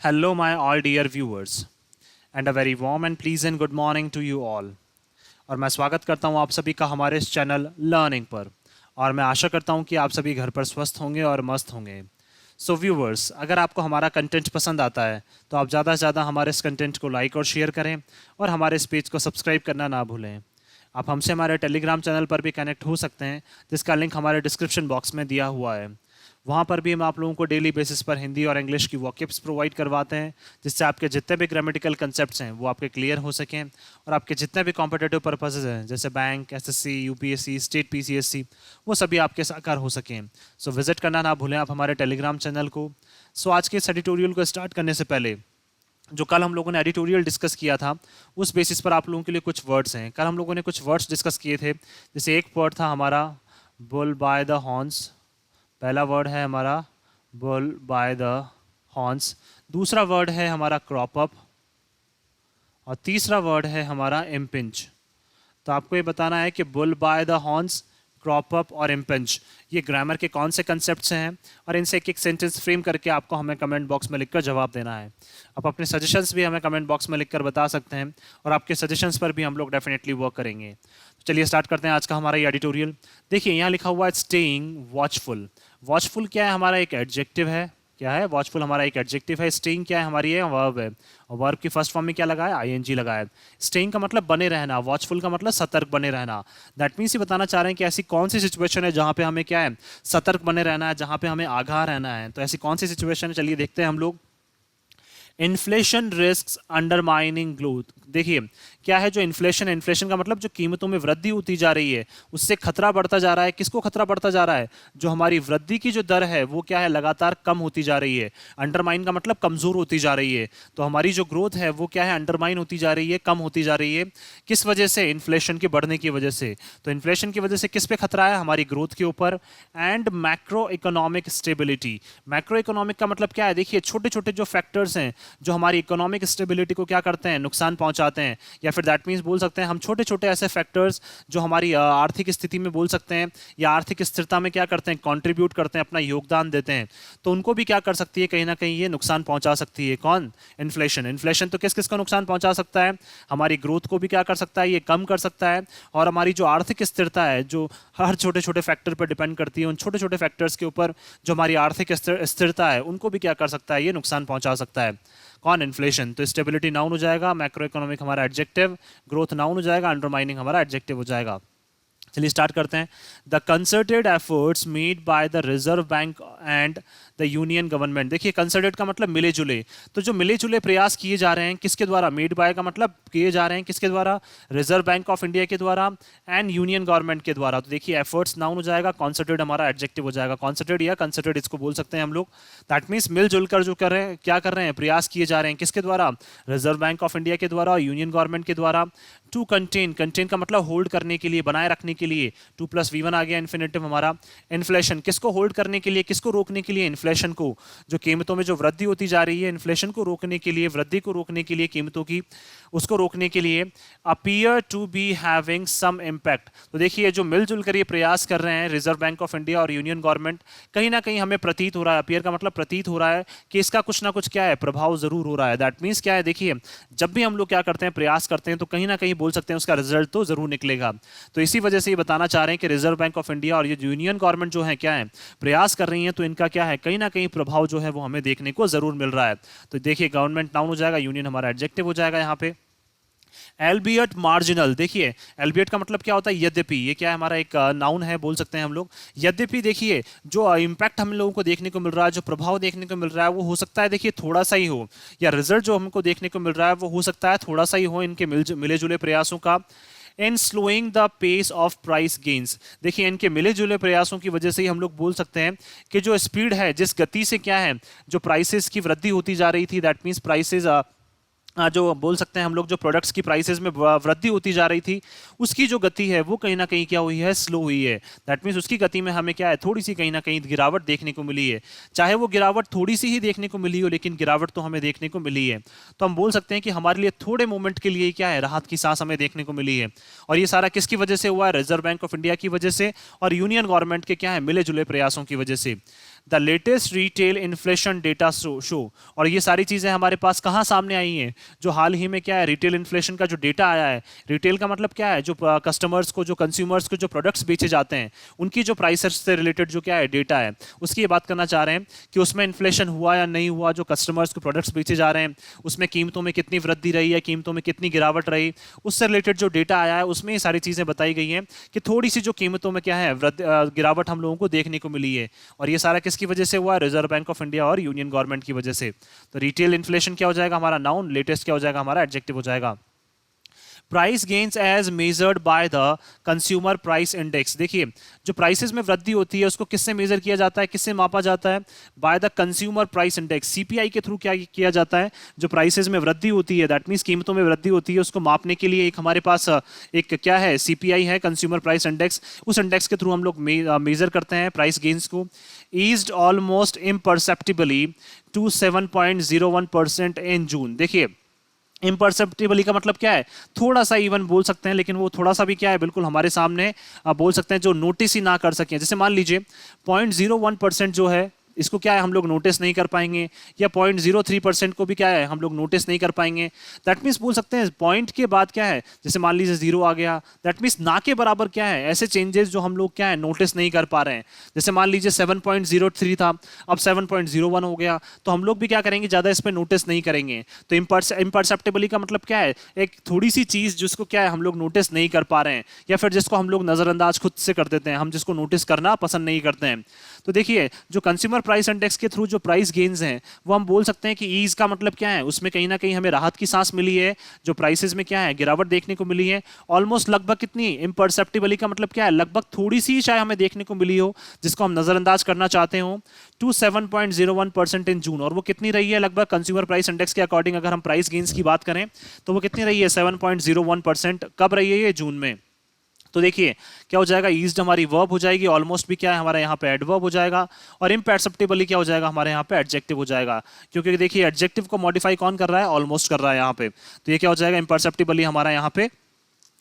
Hello, my all dear viewers, and a very warm and pleasant good morning to you all. और मैं स्वागत करता हूं आप सभी का हमारे इस चैनल लर्निंग पर और मैं आशा करता हूं कि आप सभी घर पर स्वस्थ होंगे और मस्त होंगे। सो व्यूवर्स, अगर आपको हमारा कंटेंट पसंद आता है तो आप ज़्यादा से ज़्यादा हमारे इस कंटेंट को लाइक और शेयर करें और हमारे इस पेज को सब्सक्राइब करना ना भूलें। आप हमसे हमारे टेलीग्राम चैनल पर भी कनेक्ट हो सकते हैं, जिसका लिंक हमारे डिस्क्रिप्शन बॉक्स में दिया हुआ है। वहाँ पर भी हम आप लोगों को डेली बेसिस पर हिंदी और इंग्लिश की वॉकेब्स प्रोवाइड करवाते हैं, जिससे आपके जितने भी ग्रामेटिकल कंसेप्ट्स हैं वो आपके क्लियर हो सकें और आपके जितने भी कॉम्पिटेटिव पर्पसेस हैं जैसे bank, SSC, UPSC, state PCSC, वो सभी आपके साकार हो सकें। सो विजिट करना ना भूलें आप हमारे टेलीग्राम चैनल को। सो आज के इस एडिटोरियल को स्टार्ट करने से पहले जो कल हम लोगों ने एडिटोरियल डिस्कस किया था उस बेसिस पर आप लोगों के लिए कुछ वर्ड्स हैं। कल हम लोगों ने कुछ वर्ड्स डिस्कस किए थे, जैसे एक वर्ड था हमारा बुल बाय द हॉर्न्स। पहला वर्ड है हमारा बुल बाय द हॉर्न्स, दूसरा वर्ड है हमारा क्रॉप अप और तीसरा वर्ड है हमारा इम्पिंच। तो आपको ये बताना है कि bull by the horns, crop up और इम्पिंच ये ग्रामर के कौन से कंसेप्ट्स हैं और इनसे एक एक सेंटेंस फ्रेम करके आपको हमें कमेंट बॉक्स में लिखकर जवाब देना है। आप अपने सजेशंस भी हमें कमेंट बॉक्स में लिखकर बता सकते हैं और आपके सजेशंस पर भी हम लोग डेफिनेटली वर्क करेंगे। तो चलिए स्टार्ट करते हैं आज का हमारा ये एडिटोरियल। देखिए यहाँ लिखा हुआ है स्टेइंग वॉचफुल। वॉचफुल क्या है? हमारा एक एडजेक्टिव है। क्या है? वॉचफुल हमारा एक एडजेक्टिव है। स्टेइंग क्या है? हमारी ये वर्ब है और वर्ब की फर्स्ट फॉर्म में क्या लगा है? आईएनजी लगा है। स्टेइंग का मतलब बने रहना, वॉचफुल का मतलब सतर्क बने रहना। दैट मीन्स ये बताना चाह रहे हैं कि ऐसी कौन सी सिचुएशन है जहाँ पे हमें क्या है? सतर्क बने रहना है, जहाँ पे हमें आगाह रहना है। तो ऐसी कौन सी सिचुएशन है? चलिए देखते हैं हम लोग। Inflation risk undermining growth. देखिए क्या है जो इन्फ्लेशन है? इन्फ्लेशन का मतलब जो कीमतों में वृद्धि होती जा रही है उससे खतरा बढ़ता जा रहा है। किसको खतरा बढ़ता जा रहा है? जो हमारी वृद्धि की जो दर है वो क्या है? लगातार कम होती जा रही है। अंडरमाइन का मतलब कमजोर होती जा रही है। तो हमारी जो ग्रोथ है वो क्या है? अंडरमाइन होती जा रही है, कम होती जा रही है। किस वजह से? इन्फ्लेशन के बढ़ने की वजह से। तो इन्फ्लेशन की वजह से किस पे खतरा है? हमारी ग्रोथ के ऊपर। And macro economic stability. Macro economic का मतलब क्या है? देखिए छोटे छोटे जो फैक्टर्स हैं जो हमारी इकोनॉमिक स्टेबिलिटी को क्या करते हैं? नुकसान पहुंचाते हैं। या फिर दैट मीन्स बोल सकते हैं हम छोटे छोटे ऐसे फैक्टर्स जो हमारी आर्थिक स्थिति में बोल सकते हैं या आर्थिक स्थिरता में क्या करते हैं? कंट्रीब्यूट करते हैं, अपना योगदान देते हैं। तो उनको भी क्या कर सकती है? कहीं ना कहीं ये नुकसान पहुंचा सकती है। कौन? इन्फ्लेशन। इन्फ्लेशन तो किस किस को नुकसान पहुंचा सकता है? हमारी ग्रोथ को भी क्या कर सकता है? ये कम कर सकता है। और हमारी जो आर्थिक स्थिरता है जो हर छोटे छोटे फैक्टर पर डिपेंड करती है, उन छोटे छोटे फैक्टर्स के ऊपर जो हमारी आर्थिक स्थिरता है उनको भी क्या कर सकता है? ये नुकसान पहुंचा सकता है। कौन? इन्फ्लेशन। तो स्टेबिलिटी नाउन हो जाएगा, मैक्रो इकोनॉमिक हमारा एडजेक्टिव, ग्रोथ नाउन हो जाएगा, अंडरमाइनिंग हमारा एडजेक्टिव हो जाएगा। चलिए स्टार्ट करते हैं। The concerted efforts made by the reserve bank and the union government. देखिए कंसर्टेड का मतलब मिले जुले। तो जो मिले जुले प्रयास किए जा रहे हैं किसके द्वारा? मेड बाय का मतलब किए जा रहे हैं किसके द्वारा? रिजर्व बैंक ऑफ इंडिया के द्वारा एंड यूनियन गवर्नमेंट के द्वारा। तो देखिए एफर्ट्स नाउन हो जाएगा, कंसर्टेड हमारा एडजेक्टिव हो जाएगा। कंसर्टेड या कंसर्टेड इसको बोल सकते हैं हम लोग। दैट मीन्स मिलजुल कर जो कर रहे हैं, क्या कर रहे हैं? प्रयास किए जा रहे हैं किसके द्वारा? रिजर्व बैंक ऑफ इंडिया के द्वारा और यूनियन गवर्नमेंट के द्वारा। टू कंटेन, कंटेन का मतलब होल्ड करने के लिए, बनाए रखने के लिए। 2+V1 आ गया इन्फिनेटिव हमारा। इन्फ्लेशन किसको होल्ड करने के लिए, किसको रोकने के लिए? इन्फ्लेशन को। जो कीमतों में जो वृद्धि होती जा रही है, इन्फ्लेशन को रोकने के लिए, वृद्धि को रोकने के लिए, कीमतों की उसको रोकने के लिए। Appear to be having some impact. तो देखिए जो मिलजुल कर ये प्रयास कर रहे हैं रिजर्व बैंक ऑफ इंडिया और यूनियन गवर्नमेंट, कहीं ना कहीं हमें प्रतीत हो रहा है, अपीयर का मतलब प्रतीत हो रहा है कि इसका कुछ ना कुछ क्या है? प्रभाव जरूर हो रहा है। दैट मीन्स क्या है? देखिए जब भी हम लोग क्या करते हैं? प्रयास करते हैं तो कहीं ना कहीं बोल सकते हैं उसका रिजल्ट तो जरूर निकलेगा। तो इसी वजह से ये बताना चाह रहे हैं कि रिजर्व बैंक ऑफ इंडिया और ये यूनियन गवर्नमेंट जो है क्या है? प्रयास कर रही है, तो इनका क्या है? कहीं ना कहीं प्रभाव जो है वो हमें देखने को जरूर मिल रहा है। तो देखिए गवर्नमेंट नाउन हो जाएगा, यूनियन हमारा एडजेक्टिव हो जाएगा यहाँ पे। एल्बियट मार्जिनल। देखिए एल्बियट का मतलब क्या होता है? यद्यपि। ये क्या है? हमारा एक नाउन है, बोल सकते हैं हम लोग। यद्यपि देखिए जो इंपैक्ट हम लोगों को देखने को मिल रहा है, जो प्रभाव देखने को मिल रहा है, वो हो सकता है देखिए थोड़ा सा ही हो, या रिजल्ट जो हमको देखने को मिल रहा है वो हो सकता है थोड़ा सा ही हो इनके मिले जुले प्रयासों का। In slowing the pace of price gains. देखिए इनके मिले जुले प्रयासों की वजह से ही हम लोग बोल सकते हैं कि जो स्पीड है, जिस गति से क्या है जो प्राइसेस की वृद्धि होती जा रही थी, दैट मीन्स प्राइसेस जो बोल सकते हैं हम लोग जो प्रोडक्ट्स की प्राइसेस में वृद्धि होती जा रही थी, उसकी जो गति है वो कहीं ना कहीं क्या हुई है? स्लो हुई है। दैट मीन्स उसकी गति में हमें क्या है? थोड़ी सी कहीं ना कहीं गिरावट देखने को मिली है। चाहे वो गिरावट थोड़ी सी ही देखने को मिली हो, लेकिन गिरावट तो हमें देखने को मिली है। तो हम बोल सकते हैं कि हमारे लिए थोड़े मोमेंट के लिए क्या है? राहत की सांस हमें देखने को मिली है। और ये सारा किसकी वजह से हुआ है? रिजर्व बैंक ऑफ इंडिया की वजह से और यूनियन गवर्नमेंट के क्या है? मिले जुले प्रयासों की वजह से। The latest retail inflation data show. और ये सारी चीज़ें हमारे पास कहाँ सामने आई हैं, जो हाल ही में क्या है रिटेल इन्फ्लेशन का जो डेटा आया है। रिटेल का मतलब क्या है, जो कस्टमर्स को, जो कंज्यूमर्स को जो प्रोडक्ट्स बेचे जाते हैं उनकी जो प्राइसेस से रिलेटेड जो क्या है डेटा है, उसकी ये बात करना चाह रहे हैं कि उसमें इन्फ्लेशन हुआ या नहीं हुआ, जो कस्टमर्स को प्रोडक्ट्स बेचे जा रहे हैं उसमें कीमतों में कितनी वृद्धि रही है, कीमतों में कितनी गिरावट रही, उससे रिलेटेड जो डेटा आया है उसमें ये सारी चीज़ें बताई गई हैं कि थोड़ी सी जो कीमतों में क्या है गिरावट हम लोगों को देखने को मिली है। और ये सारा किसकी वजह से हुआ, रिजर्व बैंक ऑफ इंडिया और यूनियन गवर्नमेंट की वजह से। तो रिटेल इन्फ्लेशन क्या हो जाएगा हमारा नाउन, लेटेस्ट क्या हो जाएगा हमारा एडजेक्टिव हो जाएगा। Price gains as measured by the consumer price index. देखिए जो प्राइसेस में वृद्धि होती है उसको किससे मेजर किया जाता है, किससे मापा जाता है, bye the consumer price index, CPI के थ्रू क्या किया जाता है। जो प्राइसेस में वृद्धि होती है, दैट मीन्स कीमतों में वृद्धि होती है, उसको मापने के लिए एक हमारे पास एक क्या है सीपीआई है, कंज्यूमर प्राइस इंडेक्स। उस इंडेक्स के थ्रू हम लोग मेजर करते हैं प्राइस गेन्स को। ईज्ड ऑलमोस्ट इम्परसेप्टिबली टू 7.01% इन जून। देखिए इम्परसेप्टिबली का मतलब क्या है, थोड़ा सा इवन बोल सकते हैं, लेकिन वो थोड़ा सा भी क्या है बिल्कुल हमारे सामने बोल सकते हैं जो नोटिस ही ना कर सकें। जैसे मान लीजिए 0.01% जो है इसको क्या है हम लोग नोटिस नहीं कर पाएंगे, या 0.03% को भी क्या है हम लोग नोटिस नहीं कर पाएंगे। दैट मीन्स बोल सकते हैं पॉइंट के बाद क्या है, जैसे मान लीजिए 0 आ गया, दैट मीन्स ना के बराबर क्या है ऐसे चेंजेस जो हम लोग क्या है नोटिस नहीं कर पा रहे हैं। जैसे मान लीजिए 7.03 था, अब 7.01 हो गया, तो हम लोग भी क्या करेंगे ज़्यादा इस पर नोटिस नहीं करेंगे। तो इम्परसेप्टिबली का मतलब क्या है, एक थोड़ी सी चीज़ जिसको क्या है हम लोग नोटिस नहीं कर पा रहे हैं, या फिर जिसको हम लोग नज़रअंदाज खुद से कर देते हैं, हम जिसको नोटिस करना पसंद नहीं करते हैं। तो देखिए जो कंज्यूमर प्राइस इंडेक्स के थ्रू जो प्राइस गेन्स हैं वो हम बोल सकते हैं कि ईज का मतलब क्या है, उसमें कहीं ना कहीं हमें राहत की सांस मिली है, जो प्राइसेस में क्या है गिरावट देखने को मिली है। ऑलमोस्ट लगभग कितनी, इम्परसेप्टिबली का मतलब क्या है लगभग थोड़ी सी चाहे हमें देखने को मिली हो जिसको हम नजरअंदाज करना चाहते हो, टू 7.01% इन जून। और वो कितनी रही है लगभग कंज्यूमर प्राइस इंडेक्स के अकॉर्डिंग, अगर हम प्राइस गेन्स की बात करें तो वो कितनी रही है 7.01%। कब रही है ये, जून में। तो देखिए क्या हो जाएगा, ईज्ड हमारी वर्ब हो जाएगी, ऑलमोस्ट भी क्या है हमारा यहाँ पे एडवर्ब हो जाएगा, और इम्परसेप्टिबली क्या हो जाएगा हमारे यहाँ पे एडजेक्टिव हो जाएगा। क्योंकि देखिए एडजेक्टिव को मॉडिफाई कौन कर रहा है, ऑलमोस्ट कर रहा है यहाँ पे। तो ये क्या हो जाएगा, इम्परसेप्टिबली हमारा यहाँ पे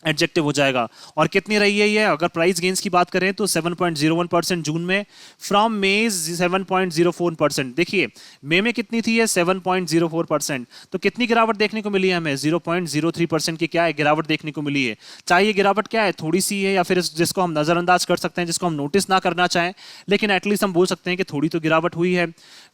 एडजेक्टिव हो जाएगा। और कितनी रही है ये, अगर प्राइस गेन्स की बात करें तो 7.01% जून में, फ्रॉम मे 7.04%। देखिए मई में कितनी थी ये 7.04%, तो कितनी गिरावट देखने को मिली है हमें, 0.03% की क्या है गिरावट देखने को मिली है। चाहे ये गिरावट क्या है थोड़ी सी है, या फिर जिसको हम नजरअंदाज कर सकते हैं, जिसको हम नोटिस ना करना चाहें, लेकिन एटलीस्ट हम बोल सकते हैं कि थोड़ी तो गिरावट हुई है।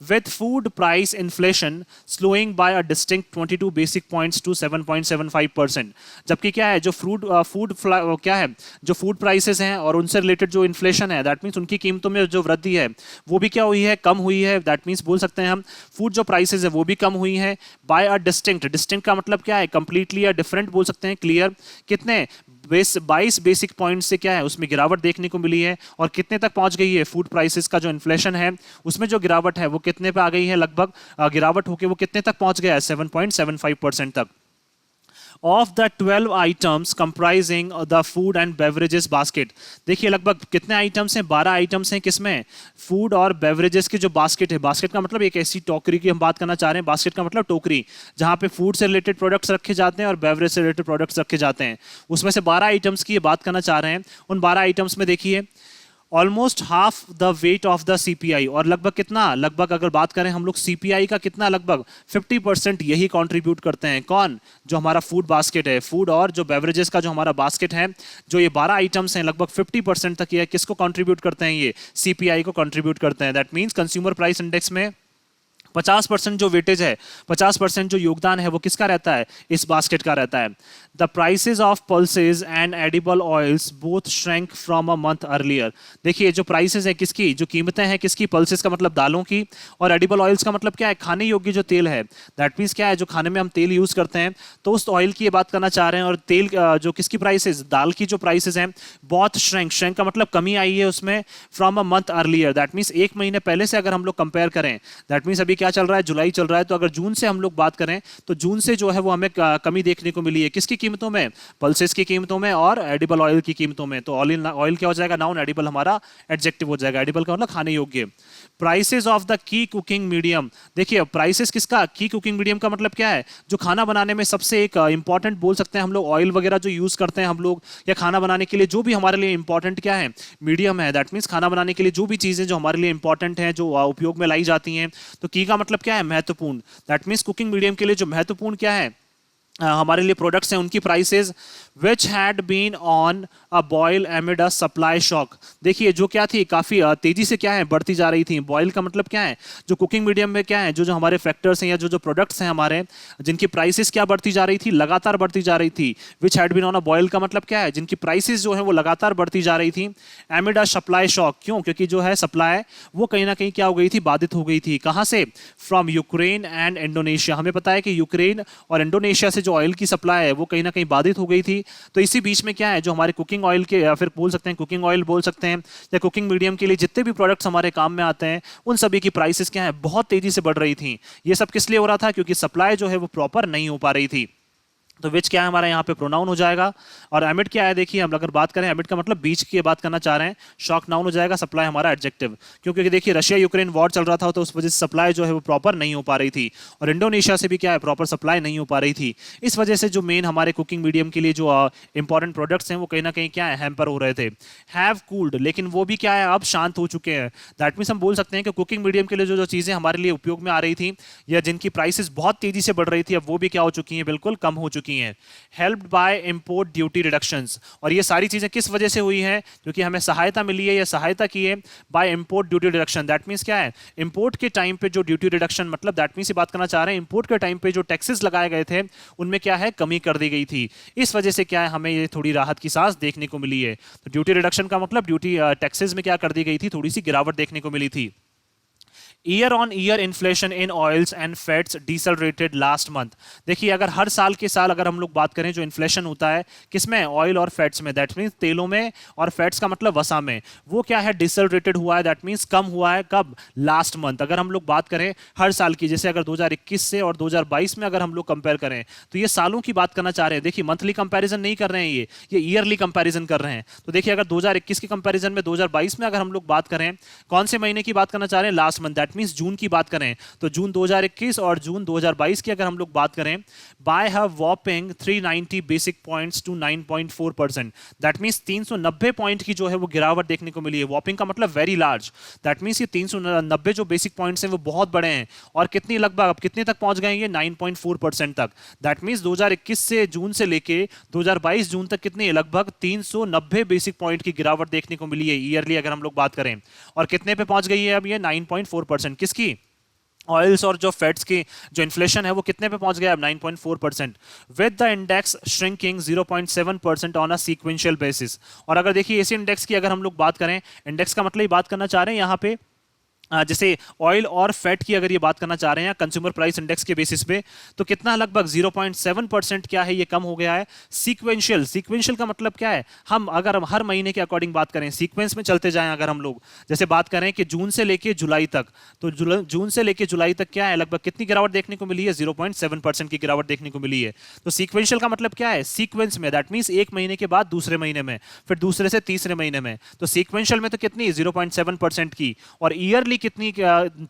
With food price inflation slowing by a distinct 22 basic points to 7.75%। जबकि क्या है जो फूड क्या है, जो फूड प्राइसेस हैं और उनसे रिलेटेड जो इन्फ्लेशन है, दैट मीन्स उनकी कीमतों में जो वृद्धि है वो भी क्या हुई है, कम हुई है। दैट मीन्स बोल सकते हैं हम फूड जो प्राइसेस है वो भी कम हुई है बाय अ डिस्टिंक्ट। डिस्टिंक्ट का मतलब क्या है, कंप्लीटली या डिफरेंट बोल सकते हैं, क्लियर। कितने 22 बेसिक पॉइंट से क्या है उसमें गिरावट देखने को मिली है। और कितने तक पहुंच गई है फूड प्राइसेस का जो इन्फ्लेशन है उसमें जो गिरावट है वो कितने पे आ गई है, लगभग गिरावट होकर वो कितने तक पहुंच गया है 7.75% तक। Of the 12 items comprising the food and beverages basket. देखिए लगभग कितने आइटम्स हैं, 12 आइटम्स हैं किसमें, फूड और बेवरेजेस की जो बास्केट है। बास्केट का मतलब एक ऐसी टोकरी की हम बात करना चाह रहे हैं, बास्केट का मतलब टोकरी, जहां पे फूड से रिलेटेड प्रोडक्ट्स रखे जाते हैं और बेवरेज से रिलेटेड प्रोडक्ट्स रखे जाते हैं। उसमें से 12 आइटम्स की ये बात करना चाह रहे हैं। उन 12 आइटम्स में देखिए almost half the weight of the CPI, और लगभग कितना, लगभग अगर बात करें हम लोग सीपीआई का कितना, लगभग 50% यही कंट्रीब्यूट करते हैं। कौन, जो हमारा फूड बास्केट है, फूड और जो बेवरेजेस का जो हमारा बास्केट है, जो ये 12 आइटम्स हैं लगभग 50% तक ये किसको कंट्रीब्यूट करते हैं, ये सीपीआई को कंट्रीब्यूट करते हैं। That means consumer price index में 50% जो वेटेज है, 50% जो योगदान है वो किसका रहता है, इस बास्केट का रहता है। The prices of pulses and edible oils both shrank from a month earlier. देखिए जो प्राइसेस है किसकी, जो कीमतें हैं किसकी, पल्सेस का मतलब दालों की, और एडिबल ऑयल्स का मतलब क्या है, खाने योग्य जो तेल है। दैट मीन्स क्या है, जो खाने में हम तेल यूज करते हैं, तो उस ऑयल की ये बात करना चाह रहे हैं। और तेल जो किसकी प्राइसेस, दाल की जो प्राइसेस हैं, बहुत श्रैंक, श्रैंक का मतलब कमी आई है उसमें, from a month earlier. That means एक महीने पहले से अगर हम लोग कंपेयर करें, दैट मीन्स अभी क्या क्या चल रहा है, जुलाई चल रहा है, तो अगर जून से हम लोग बात करें तो जून से जो है वो हमें कमी देखने को मिली है किसकी कीमतों में, पल्सेस की कीमतों में और एडिबल ऑयल की कीमतों में। तो ऑयल क्या हो जाएगा, नाउन, एडिबल हमारा एडजेक्टिव हो जाएगा। एडिबल का मतलब खाने योग्य। Prices of the key cooking medium, देखिए प्राइसेस किसका, की कुकिंग मीडियम का मतलब क्या है, जो खाना बनाने में सबसे एक इंपॉर्टेंट बोल सकते हैं हम लोग, ऑयल वगैरह जो यूज करते हैं हम लोग या खाना बनाने के लिए जो भी हमारे लिए इंपॉर्टेंट क्या है, मीडियम है। दैट मीन्स खाना बनाने के लिए जो भी चीजें जो हमारे लिए इंपॉर्टेंट हैं, जो उपयोग में लाई जाती हैं, तो की का मतलब क्या है, महत्वपूर्ण। दैट मीन्स कुकिंग मीडियम के लिए जो महत्वपूर्ण क्या है, हमारे लिए प्रोडक्ट्स हैं, उनकी prices which had been on a boil amid a supply shock. देखिए जो क्या थी, काफी तेजी से क्या है, बढ़ती जा रही थी। बॉयल का मतलब क्या है, जो कुकिंग मीडियम में क्या है, जो जो हमारे फैक्टर्स हैं या जो जो प्रोडक्ट्स हैं हमारे, जिनकी प्राइसेस क्या बढ़ती जा रही थी, लगातार बढ़ती जा रही थी। Which had been on a boil का मतलब क्या है, जिनकी प्राइसेस जो है वो लगातार बढ़ती जा रही थी। एमिड अ सप्लाई शॉक, क्यों, क्योंकि जो है सप्लाई वो कहीं ना कहीं क्या हो गई थी, बाधित हो गई थी। कहां से, फ्रॉम यूक्रेन एंड इंडोनेशिया। हमें पता है कि यूक्रेन और इंडोनेशिया से जो ऑयल की सप्लाई है वो कहीं ना कहीं बाधित हो गई थी। तो इसी बीच में क्या है, जो हमारे कुकिंग ऑयल के या फिर बोल सकते हैं कुकिंग ऑयल बोल सकते हैं या कुकिंग मीडियम के लिए जितने भी प्रोडक्ट्स हमारे काम में आते हैं, उन सभी की प्राइसेस क्या है, बहुत तेजी से बढ़ रही थी। ये सब किस लिए हो रहा था, क्योंकि सप्लाई जो है वो प्रॉपर नहीं हो पा रही थी। तो विच क्या है हमारा यहाँ पे प्रोनाउन हो जाएगा। और एमिड क्या है, देखिए हम अगर बात करें एमिड का मतलब बीच की बात करना चाह रहे हैं, शॉक नाउन हो जाएगा, सप्लाई हमारा एडजेक्टिव। क्योंकि देखिए रशिया यूक्रेन वॉर चल रहा था तो उस वजह से सप्लाई जो है वो प्रॉपर नहीं हो पा रही थी, और इंडोनेशिया से भी क्या है, प्रॉपर सप्लाई नहीं हो पा रही थी। इस वजह से जो मेन हमारे कुकिंग मीडियम के लिए जो इंपॉर्टेंट प्रोडक्ट्स हैं वो कहीं ना कहीं क्या है, हैम्पर हो रहे थे। हैव कूल्ड, लेकिन वो भी क्या है, अब शांत हो चुके हैं। दैट मीन्स हम बोल सकते हैं कि कुकिंग मीडियम के लिए जो जो चीज़ें हमारे लिए उपयोग में आ रही थी या जिनकी प्राइसेस बहुत तेजी से बढ़ रही थी, अब वो भी क्या हो चुकी हैं, बिल्कुल कम हो चुकी हैं। Helped bye import duty reductions, और ये सारी चीजें किस वजह से हुई हैं, क्योंकि हमें सहायता मिली है या सहायता की है by import duty reduction. That means क्या है, इंपोर्ट के टाइम पे जो ड्यूटी रिडक्शन, मतलब दैट मींस ये बात करना चाह रहे हैं इंपोर्ट के टाइम पे जो टैक्सेस लगाए गए थे उनमें क्या है, कमी कर दी गई थी। इस वजह से क्या है, हमें ये थोड़ी राहत की सांस देखने को मिली है। तो ड्यूटी रिडक्शन का मतलब ड्यूटी टैक्सेस में क्या कर दी गई थी, थोड़ी सी गिरावट देखने को मिली थी। Year on year inflation in oils and fats decelerated last month. देखिए अगर हर साल के साल अगर हम लोग बात करें, जो इन्फ्लेशन होता है किसमें, ऑयल और फैट्स में, दैट मीन्स तेलों में, और फैट्स का मतलब वसा में, वो क्या है, डिसलरेटेड हुआ है। दैट मीन्स कम हुआ है, कब, लास्ट मंथ। अगर हम लोग बात करें हर साल की, जैसे अगर 2021 से और 2022 में अगर हम लोग कंपेयर करें, तो ये सालों की बात करना चाह रहे हैं। देखिए मंथली कंपैरिजन नहीं कर रहे हैं, ये ईयरली कंपैरिजन कर रहे हैं। तो देखिए अगर 2021 के कंपैरिजन में 2022 में अगर हम लोग बात करें, कौन से महीने की बात करना चाह रहे हैं, लास्ट मंथ, दैट मीन्स जून की बात करें, तो जून 2021 और जून 2022 की अगर हम लोग बात करें, by have whopping 390 basic points to 9.4%। That means 390 point की जो है वो गिरावट देखने को मिली है। वॉपिंग का मतलब वेरी लार्ज। दैट मींस ये 390 जो बेसिक पॉइंट्स हैं वो बहुत बड़े हैं, और कितनी लगभग अब कितने तक पहुंच गए ये, 9.4% तक। दैट मींस 2021 से जून से लेके 2022 जून तक कितने, लगभग 390 बेसिक पॉइंट की गिरावट देखने को मिली है ईयरली अगर हम लोग बात करें। और कितने पे पहुंच गई है अब ये, 9.4%। किसकी, ऑयल्स और जो फैट्स की जो इन्फ्लेशन है वो कितने पे पहुंच गया अब, 9.4%, with the index shrinking 0.7% on a sequential basis. और अगर देखिए इसी इंडेक्स की अगर हम लोग बात करें, इंडेक्स का मतलब ये बात करना चाह रहे हैं यहाँ पे जैसे ऑयल और फैट की अगर ये बात करना चाह रहे हैं कंज्यूमर प्राइस इंडेक्स के बेसिस पे, तो कितना, लगभग 0.7% क्या है, ये कम हो गया है। सीक्वेंशियल, सीक्वेंशियल का मतलब क्या है, हम अगर हर महीने के अकॉर्डिंग बात करें, सीक्वेंस में चलते जाएं अगर हम लोग, जैसे बात करें कि जून से लेके जुलाई तक, तो जून से लेके जुलाई तक क्या है, लगभग कितनी गिरावट देखने को मिली है, 0.7% की गिरावट देखने को मिली है। तो सीक्वेंशियल का मतलब क्या है, सीक्वेंस में, दैट मीन्स एक महीने के बाद दूसरे महीने में, फिर दूसरे से तीसरे महीने में। तो सीक्वेंशियल में तो कितनी, 0.7% की, और ईयरली कितनी,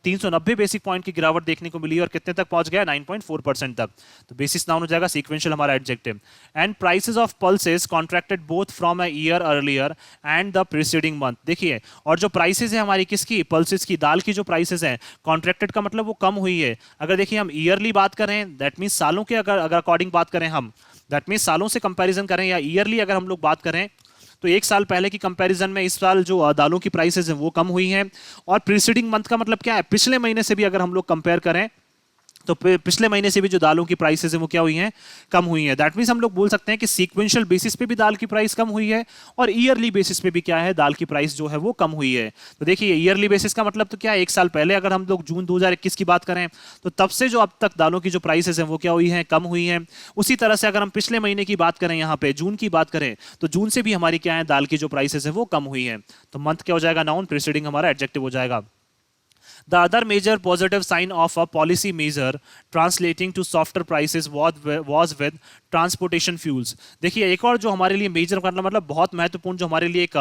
390 बेसिक पॉइंट की गिरावट देखने को मिली, और कितने तक पहुंच गया, 9.4% तक। तो बेसिस नाउन हो जाएगा, सीक्वेंशियल हमारा adjective. And prices of pulses contracted both from a year earlier and the preceding month. देखिए और जो प्राइसेस है हमारी किसकी, पल्सेस की, दाल की जो प्राइसेस है, कॉन्ट्रैक्टेड का मतलब वो कम हुई है। अगर देखिए हम ईयरली बात करें, दैट मीन सालों के अगर अकॉर्डिंग बात करें हम, दैट मीन सालों से कंपैरिजन करें, या ईयरली अगर हम लोग बात करें, तो एक साल पहले की कंपैरिजन में इस साल जो दालों की प्राइसेस हैं वो कम हुई हैं। और प्रीसीडिंग मंथ का मतलब क्या है, पिछले महीने से भी अगर हम लोग कंपेयर करें, तो पिछले महीने से भी जो दालों की प्राइसेस हैं वो क्या हुई हैं, कम हुई हैं। दैट मीन्स हम लोग बोल सकते हैं कि सीक्वेंशियल बेसिस पे भी दाल की प्राइस कम हुई है, और ईयरली बेसिस पे भी क्या है, दाल की प्राइस जो है वो कम हुई है। तो देखिए ईयरली बेसिस का मतलब तो क्या है, एक साल पहले अगर हम लोग जून 2021 की बात करें, तो तब से जो अब तक दालों की जो प्राइसेस हैं वो क्या हुई हैं, कम हुई हैं। उसी तरह से अगर हम पिछले महीने की बात करें, यहाँ पे जून की बात करें, तो जून से भी हमारी क्या है, दाल की जो प्राइसेस है वो कम हुई है। तो मंथ क्या हो जाएगा, नाउन, प्रीसीडिंग हमारा एडजेक्टिव हो जाएगा। The other major positive sign of a policy measure translating to softer prices was with transportation fuels. देखिए एक और जो हमारे लिए मेजर करना मतलब बहुत महत्वपूर्ण जो हमारे लिए एक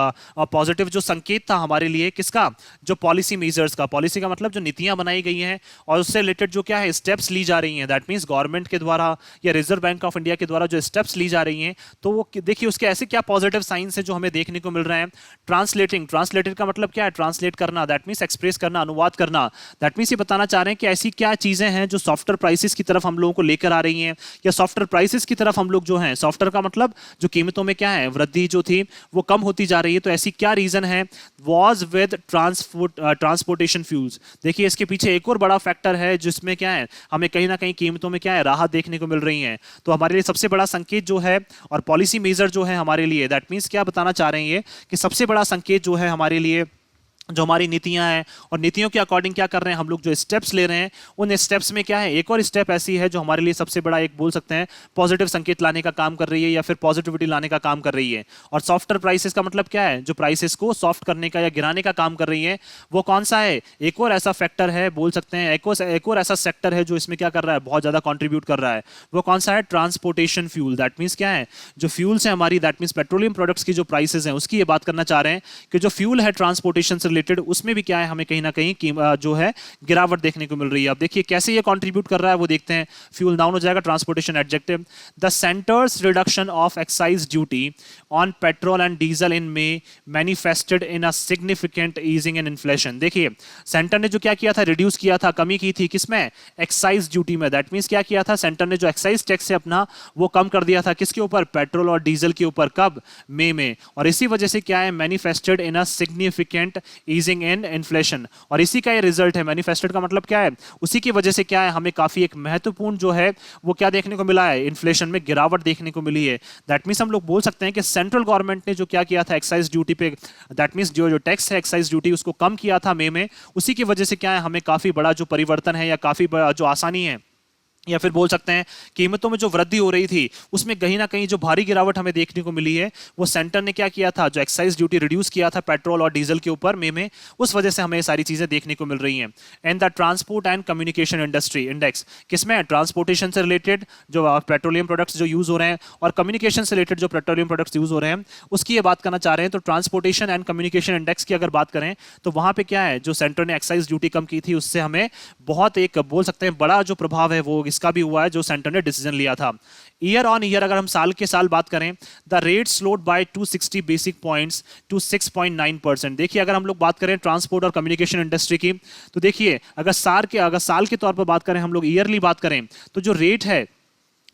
पॉजिटिव जो संकेत था हमारे लिए किसका, जो पॉलिसी मेजर्स का। पॉलिसी का मतलब जो नीतियां बनाई गई हैं और उससे रिलेटेड जो क्या है स्टेप्स ली जा रही हैं, दैट मींस गवर्नमेंट के द्वारा या रिजर्व बैंक ऑफ इंडिया के द्वारा जो स्टेप्स ली जा रही हैं, तो वो देखिए उसके ऐसे क्या पॉजिटिव साइंस है जो हमें देखने को मिल रहे हैं। ट्रांसलेटेड का मतलब क्या है, ट्रांसलेट करना, दैट मींस एक्सप्रेस करना, अनुवाद करना। दैट मींस ये बताना चाह रहे हैं कि ऐसी क्या चीजें हैं जो सॉफ्टवेयर प्राइसेस की तरफ हम लोगों को लेकर आ रही हैं, या सॉफ्टवेयर प्राइसेस की तरफ हम लोग जो हैं, सॉफ्टवेयर का मतलब जो कीमतों में क्या है वृद्धि जो थी वो कम होती जा रही है। तो ऐसी क्या रीजन है, वॉज विद ट्रांसपोर्टेशन फ्यूल्स। देखिए इसके पीछे एक और बड़ा फैक्टर है जिसमें क्या है हमें कहीं ना कहीं कीमतों में क्या है राहत देखने को मिल रही है। तो हमारे लिए सबसे बड़ा संकेत जो है और पॉलिसी मेजर जो है हमारे लिए, दैट मींस क्या बताना चाह रहे हैं ये कि सबसे बड़ा संकेत जो है हमारे लिए जो हमारी नीतियां हैं और नीतियों के अकॉर्डिंग क्या कर रहे हैं हम लोग, जो स्टेप्स ले रहे हैं उन स्टेप्स में क्या है एक और स्टेप ऐसी है जो हमारे लिए सबसे बड़ा एक बोल सकते हैं पॉजिटिव संकेत लाने का काम कर रही है या फिर पॉजिटिविटी लाने का काम कर रही है। और सॉफ्टवेयर प्राइसेस का मतलब क्या है, जो प्राइसेस को सॉफ्ट करने का या गिराने का काम कर रही है। वो कौन सा है, एक और ऐसा फैक्टर है बोल सकते हैं, एक और ऐसा सेक्टर है जो इसमें क्या कर रहा है बहुत ज्यादा कॉन्ट्रीब्यूट कर रहा है। वो कौन सा है, ट्रांसपोर्टेशन फ्यूल। दैट मीन्स क्या है, जो फ्यूल्स है हमारी, दैट मीन्स पेट्रोलियम प्रोडक्ट्स की जो प्राइसेस हैं उसकी ये बात करना चाह रहे हैं कि जो फ्यूल है ट्रांसपोर्टेशन से रिलेटेड उसमें भी क्या है हमें कहीं ना कहीं जो है गिरावट देखने को मिल रही है। अब देखिए कैसे ये कंट्रीब्यूट कर रहा है वो देखते हैं। फ्यूल डाउन हो जाएगा, transportation adjective. The centres reduction of excise duty on petrol and diesel in may manifested in a significant easing in inflation. देखिए सेंटर ने जो क्या किया था, रिड्यूस किया था, कमी की थी किसमें, एक्साइज ड्यूटी में। दैट मींस क्या किया था, सेंटर ने जो एक्साइज टैक्स है अपना वो कम कर दिया था किसके ऊपर, पेट्रोल और डीजल के ऊपर। कब, मई में। और इसी वजह से क्या है, manifested in a significant easing in inflation. और इसी का ये रिजल्ट है, मैनिफेस्टेड का मतलब क्या है, उसी की वजह से क्या है हमें काफी एक महत्वपूर्ण जो है वो क्या देखने को मिला है, इन्फ्लेशन में गिरावट देखने को मिली है। दैट मींस हम लोग बोल सकते हैं कि सेंट्रल गवर्नमेंट ने जो क्या किया था एक्साइज ड्यूटी पे, दैट मींस जो टैक्स है एक्साइज ड्यूटी उसको कम किया था मई में, उसी की वजह से क्या है हमें काफी बड़ा जो परिवर्तन है या काफी बड़ा जो आसानी है या फिर बोल सकते हैं कीमतों में जो वृद्धि हो रही थी उसमें कहीं ना कहीं जो भारी गिरावट हमें देखने को मिली है, वो सेंटर ने क्या किया था, जो एक्साइज ड्यूटी रिड्यूस किया था पेट्रोल और डीजल के ऊपर मई में, उस वजह से हमें सारी चीजें देखने को मिल रही हैं। And the transport and communication industry index किसमें, ट्रांसपोर्टेशन से रिलेटेड जो पेट्रोलियम प्रोडक्ट्स जो यूज हो रहे हैं और कम्युनिकेशन से रिलेटेड जो पेट्रोलियम प्रोडक्ट्स यूज हो रहे हैं उसकी ये बात करना चाह रहे हैं। तो ट्रांसपोर्टेशन एंड कम्युनिकेशन इंडेक्स की अगर बात करें तो वहां पे क्या है, जो सेंटर ने एक्साइज ड्यूटी कम की थी उससे हमें बहुत एक बोल सकते हैं बड़ा जो प्रभाव है वो इसका भी हुआ है जो सेंटर ने डिसीजन लिया था। ईयर ऑन ईयर अगर हम साल के साल बात करें, the rate slowed by 260 basic points to 6.9%। देखिए अगर हम लोग बात करें ट्रांसपोर्ट और कम्युनिकेशन इंडस्ट्री की, तो देखिए अगर साल के तौर पर बात करें, हम लोग ईयरली बात करें, तो जो रेट है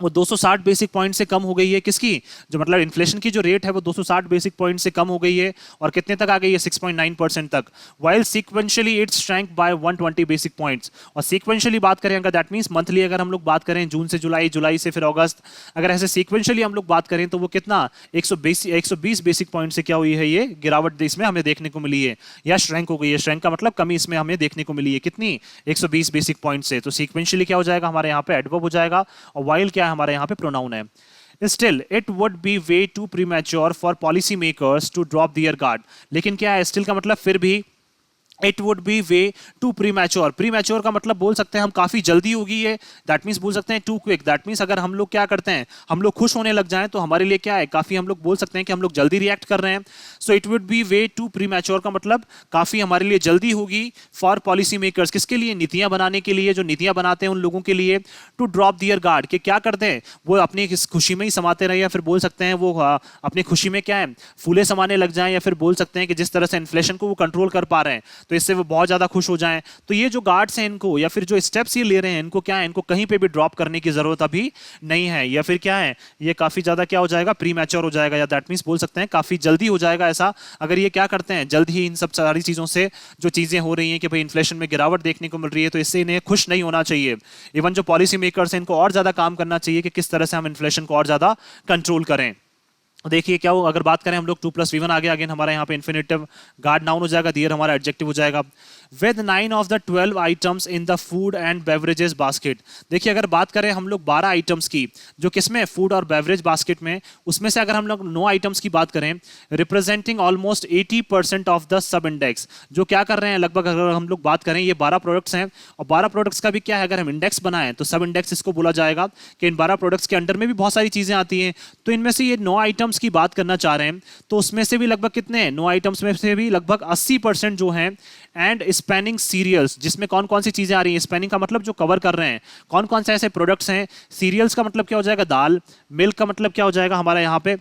वो 260 बेसिक पॉइंट से कम हो गई है। किसकी, जो मतलब इन्फ्लेशन की जो रेट है वो 260 बेसिक पॉइंट से कम हो गई है और कितने तक आ गई है, 6.9% तक। While sequentially it shrank by 120 basic points. और सीक्वेंशियली बात करें अगर, दैट मींस मंथली अगर हम लोग बात करें जून से जुलाई, जुलाई से फिर अगस्त, अगर ऐसे सीक्वेंशियली हम लोग बात करें तो वो कितना 120 बेसिक पॉइंट से क्या हुई है, ये गिरावट इसमें हमें देखने को मिली है या श्रैंक हो गई है। श्रैंक का मतलब कमी इसमें हमें देखने को मिली है कितनी, 120 बेसिक पॉइंट से। तो सीक्वेंशियली क्या हो जाएगा हमारे यहाँ पे, एडवर्ब हो जाएगा, और वाइल क्या है हमारे यहाँ पे, प्रोनाउन है। Still, it would be way too premature for policy makers to drop their guard। लेकिन क्या है, still का मतलब फिर भी, it would be way too premature. Premature का मतलब बोल सकते हैं हम काफी जल्दी होगी है, दैट मींस बोल सकते हैं टू क्विक। दैट मींस अगर हम लोग क्या करते हैं, हम लोग खुश होने लग जाएं तो हमारे लिए क्या है, काफी हम लोग बोल सकते हैं कि हम लोग जल्दी रिएक्ट कर रहे हैं। So it would be way too premature का मतलब काफी हमारे लिए जल्दी होगी फॉर पॉलिसी मेकर्स, किसके लिए, नीतियां बनाने के लिए, जो नीतियां बनाते हैं उन लोगों के लिए, टू ड्रॉप दियर गार्ड, कि क्या करते हैं वो अपनी खुशी में ही समाते रहे, या फिर बोल सकते हैं वो अपनी खुशी में क्या है फूले समाने लग जाएं, या फिर बोल सकते हैं कि जिस तरह से इन्फ्लेशन को वो कंट्रोल कर पा रहे हैं तो इससे वो बहुत ज्यादा खुश हो जाएं। तो ये जो गार्ड्स हैं इनको, या फिर जो स्टेप्स ये ले रहे हैं इनको क्या है, इनको कहीं पे भी ड्रॉप करने की जरूरत अभी नहीं है, या फिर क्या है ये काफी ज्यादा क्या हो जाएगा, प्री मैच्योर हो जाएगा, या दैट मींस बोल सकते हैं काफी जल्दी हो जाएगा ऐसा। अगर ये क्या करते हैं जल्द ही इन सब सारी चीजों से जो चीजें हो रही हैं कि भाई इन्फ्लेशन में गिरावट देखने को मिल रही है, तो इससे इन्हें खुश नहीं होना चाहिए। इवन जो पॉलिसी मेकर्स हैं इनको और ज्यादा काम करना चाहिए कि किस तरह से हम इन्फ्लेशन को और ज्यादा कंट्रोल करें। देखिए क्या अगर बात करें हम लोग 2+V1 आगे अगेन हमारा यहाँ पे इन्फिनिटिव, गार्ड नाउन हो जाएगा, दियर हमारा एडजेक्टिव हो जाएगा। With 9 of the 12 items in the food and beverages basket. देखिए अगर बात करें हम लोग 12 आइटम्स की जो किसमें फूड और बेवरेज बास्केट में, उसमें से अगर हम लोग 9 आइटम्स की बात करें representing almost 80% of the sub index, जो क्या कर रहे हैं लगभग अगर हम लोग बात करें ये 12 प्रोडक्ट्स हैं और 12 प्रोडक्ट्स का भी क्या है अगर हम इंडेक्स बनाएं तो सब इंडेक्स इसको बोला जाएगा कि इन 12 प्रोडक्ट्स के अंडर में भी बहुत सारी चीजें आती हैं। तो इनमें से ये 9 आइटम्स की बात करना चाह रहे हैं तो उसमें से भी लगभग कितने 9 आइटम्स में से भी लगभग 80% जो हैं एंड स्पैनिंग सीरियल्स, जिसमें कौन कौन सी चीजें आ रही हैं, स्पैनिंग का मतलब जो कवर कर रहे हैं कौन कौन से ऐसे प्रोडक्ट्स हैं। सीरियल्स का मतलब क्या हो जाएगा दाल, मिल्क का मतलब क्या हो जाएगा हमारा यहाँ पे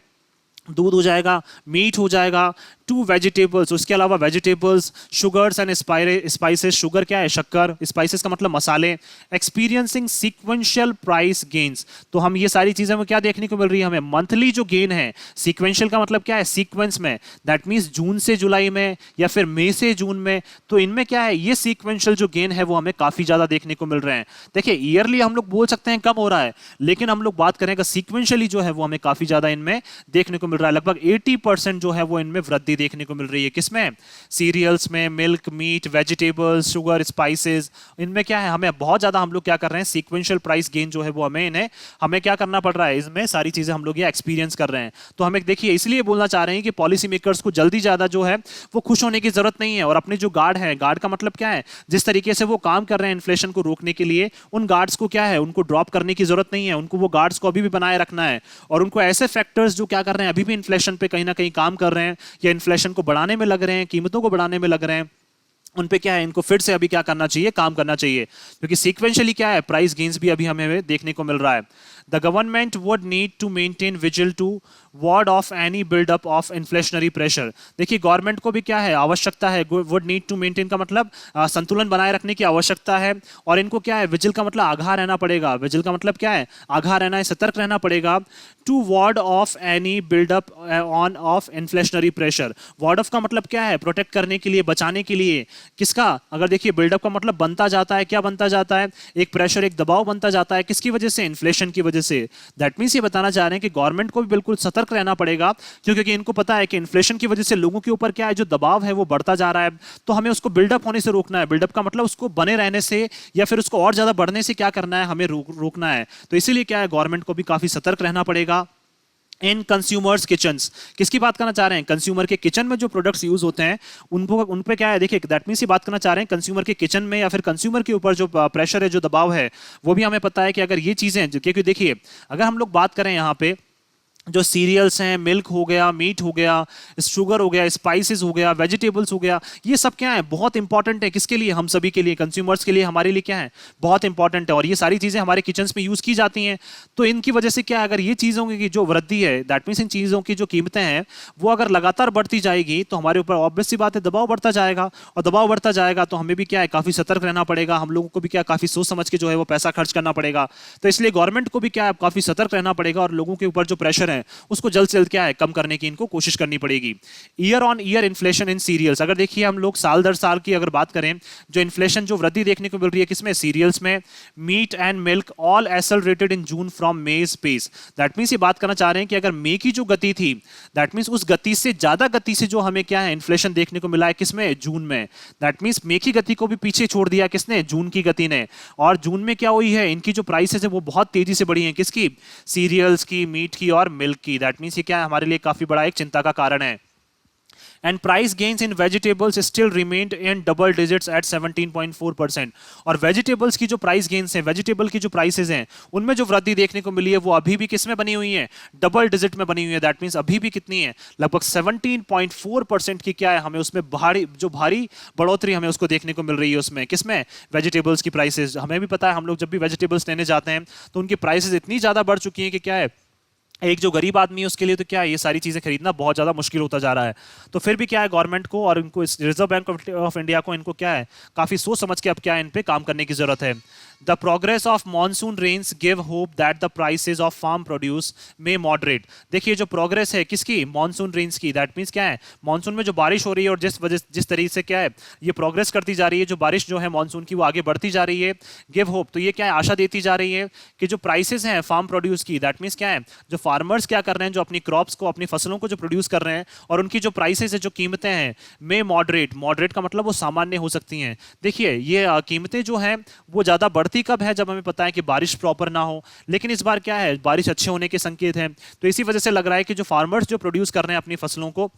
दूध हो जाएगा, मीट हो जाएगा, 2 वेजिटेबल्स, उसके अलावा vegetables, sugars and spices, sugar क्या है शक्कर, स्पाइसेस का मतलब मसाले, एक्सपीरियंसिंग सीक्वेंशियल प्राइस गेन्स। तो हम ये सारी चीजें में क्या देखने को मिल रही है हमें मंथली जो गेन है, सीक्वेंशियल का मतलब क्या है सीक्वेंस में, दैट मीन्स जून से जुलाई में या फिर मई से जून में, तो इनमें क्या है ये सीक्वेंशियल जो गेन है वो हमें काफी ज्यादा देखने को मिल रहे हैं। देखिए ईयरली हम लोग बोल सकते हैं कम हो रहा है, लेकिन हम लोग बात करें सीक्वेंशियली जो है वो हमें काफी ज्यादा इनमें देखने को मिल रहा है, लगभग 80% जो है वो इनमें वृद्धि देखने को मिल रही है। किसमें? सीरियल्स में, milk, meat, vegetables, sugar, spices, इनमें क्या है हमें बहुत ज्यादा हम लोग क्या कर रहे हैं सीक्वेंशियल प्राइस गेन जो है वो हमें क्या करना पड़ रहा है, इसमें सारी चीजें हम लोग ये एक्सपीरियंस कर रहे हैं। तो हमें देखिए इसलिए बोलना चाह रहे हैं कि पॉलिसी मेकर्स को जल्दी ज्यादा जो है वो खुश होने की जरूरत नहीं है और अपने जो गार्ड है, गार्ड का मतलब क्या है जिस तरीके से वो काम कर रहे हैं इन्फ्लेशन को रोकने के लिए, उन गार्ड्स को क्या है उनको ड्रॉप करने की जरूरत नहीं है, उनको वो गार्ड्स को अभी भी बनाए रखना है और उनको ऐसे फैक्टर्स जो क्या कर रहे हैं अभी भी इन्फ्लेशन पे कहीं ना कहीं काम कर रहे हैं या इन्फ्लेशन को बढ़ाने में लग रहे हैं, कीमतों को बढ़ाने में लग रहे हैं, उन पे क्या है इनको फिर से अभी क्या करना चाहिए, काम करना चाहिए, क्योंकि सीक्वेंशियली क्या है प्राइस गेन्स भी अभी हमें देखने को मिल रहा है। The government would need to maintain vigil to ward off any buildup of inflationary pressure. देखिए गवर्नमेंट को भी क्या है आवश्यकता है, वुड नीड टू मेंटेन का मतलब संतुलन बनाए रखने की आवश्यकता है और इनको क्या है विजिल का मतलब आगाह रहना पड़ेगा, विजिल का मतलब क्या है आगाह रहना है, सतर्क रहना पड़ेगा, to ward off any buildup on of inflationary pressure. Ward off का मतलब क्या है प्रोटेक्ट करने के लिए, बचाने के लिए, किसका? अगर देखिए बिल्डअप का मतलब बनता जाता है, क्या बनता जाता है, एक प्रेशर, एक दबाव बनता जाता है, किसकी वजह से? इन्फ्लेशन की वजह से। दैट मींस ये बताना चाह रहे हैं कि गवर्नमेंट को भी बिल्कुल सतर्क रहना पड़ेगा क्योंकि इनको पता है कि इन्फ्लेशन की वजह से लोगों के ऊपर क्या है जो दबाव है वो बढ़ता जा रहा है, तो हमें उसको बिल्डअप होने से रोकना है। बिल्डअप का मतलब उसको बने रहने से या फिर उसको और ज्यादा बढ़ने से क्या करना है, हमें रोकना है। तो इसीलिए क्या है गवर्नमेंट को भी काफी सतर्क रहना पड़ेगा। इन कंज्यूमर्स किचन्स, किसकी बात करना चाह रहे हैं? कंज्यूमर के किचन में जो प्रोडक्ट्स यूज होते हैं उनको, उन पे क्या है देखिए दैट मींस ये बात करना चाह रहे हैं कंज्यूमर के किचन में या फिर कंज्यूमर के ऊपर जो प्रेशर है, जो दबाव है, वो भी हमें पता है कि अगर ये चीजें, क्योंकि देखिए अगर हम लोग बात करें यहाँ पे जो सीरियल्स हैं, मिल्क हो गया, मीट हो गया, शुगर हो गया, स्पाइसेस हो गया, वेजिटेबल्स हो गया, ये सब क्या है बहुत इंपॉर्टेंट है किसके लिए? हम सभी के लिए, कंज्यूमर्स के लिए, हमारे लिए क्या है बहुत इंपॉर्टेंट है और ये सारी चीजें हमारे किचन्स में यूज की जाती हैं। तो इनकी वजह से क्या है अगर ये चीजों की जो वृद्धि है, दैट मीन्स इन चीजों की जो कीमतें हैं वो अगर लगातार बढ़ती जाएगी तो हमारे ऊपर ऑब्वियस सी बात है दबाव बढ़ता जाएगा और दबाव बढ़ता जाएगा तो हमें भी क्या है काफी सतर्क रहना पड़ेगा, हम लोगों को भी क्या काफी सोच समझ के जो है वो पैसा खर्च करना पड़ेगा। तो इसलिए गवर्नमेंट को भी क्या है काफी सतर्क रहना पड़ेगा और लोगों के ऊपर जो प्रेशर है उसको जल्द से जल्द क्या है कम करने की इनको कोशिश करनी पड़ेगी। Year on year inflation in cereals, अगर देखिए हम लोग साल दर साल की अगर बात करें जो इन्फ्लेशन जो वृद्धि देखने को मिल रही है किसमें? सीरियल्स में, meat and milk all accelerated in June from May's pace. That means ये बात करना चाह रहे हैं कि अगर मई की जो गति थी दैट मींस उस गति से ज्यादा गति से जो हमें क्या है इन्फ्लेशन देखने को मिला है किसमें? जून में। दैट मींस मई की गति को भी पीछे छोड़ दिया किसने? जून की गति ने। और जून में क्या हुई है इनकी जो प्राइसेस है वो बहुत तेजी से बढ़ी है, किसकी? सीरियल्स की, मीट की और मिल्क की। दैट मींस ये क्या है हमारे लिए काफी बड़ा एक चिंता का कारण है। And price gains in vegetables still remained in double digits at 17.4%। और वेजिटेबल्स की जो प्राइस गेन्स हैं, वेजिटेबल की जो प्राइसेस हैं उनमें जो वृद्धि देखने को मिली है वो अभी भी किसमें बनी हुई है? डबल डिजिट में बनी हुई है। दैट मींस अभी भी कितनी है? लगभग 17.4% की क्या है हमें उसमें भारी बढ़ोतरी हमें उसको देखने को मिल रही है उसमें किसमें? वेजिटेबल्स की प्राइसेस। हमें भी पता है हम लोग जब भी वेजिटेबल्स लेने जाते हैं तो उनकी प्राइसेस इतनी ज्यादा बढ़ चुकी है कि क्या है एक जो गरीब आदमी है उसके लिए तो क्या है ये सारी चीजें खरीदना बहुत ज्यादा मुश्किल होता जा रहा है। तो फिर भी क्या है गवर्नमेंट को और इनको रिजर्व बैंक ऑफ इंडिया को इनको क्या है काफी सोच समझ के अब क्या है इन पे काम करने की जरूरत है। The progress of monsoon rains give hope that the prices of farm produce may moderate. देखिए जो प्रोग्रेस है किसकी, मॉनसून रेन्स की, दैट मीन्स क्या है, मॉनसून में जो बारिश हो रही है और जिस तरीके से क्या है ये प्रोग्रेस करती जा रही है, जो बारिश जो है मॉनसून की वो आगे बढ़ती जा रही है। गिव होप, तो ये क्या है, आशा देती जा रही है कि जो प्राइसेस हैं फार्म प्रोड्यूस की, दैट मीन्स क्या है, जो फार्मर्स क्या कर रहे हैं, जो अपनी क्रॉप्स को, अपनी फसलों को जो प्रोड्यूस कर रहे हैं और उनकी जो प्राइसेस है, जो कीमतें हैं, में मॉडरेट, मॉडरेट का मतलब वो सामान्य हो सकती हैं। देखिए ये कीमतें जो हैं वो ज़्यादा बढ़ती कब है, जब हमें पता है कि बारिश प्रॉपर ना हो, लेकिन इस बार क्या है, बारिश अच्छे होने के संकेत हैं। तो इसी वजह से लग रहा है कि जो फार्मर्स जो प्रोड्यूस कर रहे हैं अपनी फसलों को